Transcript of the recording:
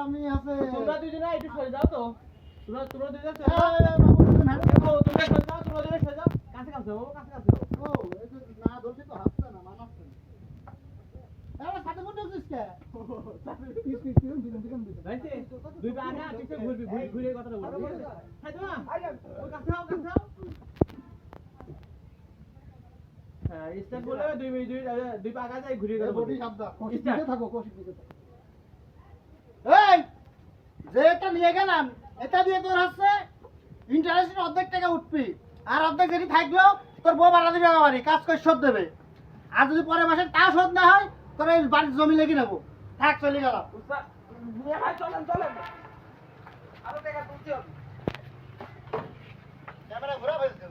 আমি আছে তোমরা দুজনে একটু সরে যাও তো তোমরা দুজনে সরে যাও তোমরা সরে যাও তোমরা দুজনে সরে যাও কাছে কাছে বাবু কাছে কাছে ও এই যে না ধরছি তো হাসছে না মানাচ্ছে এবার সাথে বন্ধ হচ্ছিস কে ভাইছে দুই পা আগে পিছে ঘুরবি ঘুরে কথাটা বলবি হ্যাঁ তো না ওই কাছে আও হ্যাঁ স্টার্ট বলে দুই পা আগে যাই ঘুরে কথা বডি বলবি সাবধান Start. কৌশিক থাকো কৌশিক দিকে থাকো এই যে এটা নিয়ে গেলাম এটা দিয়ে তোর হচ্ছে ইন্টারেস্টের অর্ধেক টাকা উঠবি আর অর্ধেক যদি থাকলো তোর বউ ভাড়া দিবে বাড়ি কাজ করে শোধ দেবে আর যদি পরে মাসে তাও শোধ না হয় তোর এই বাড়ির জমি লেগে নেবো থাক চলে গেলাম চলেন আরো টাকা তুলতে হবে ক্যামেরা ঘোরা ফেলছে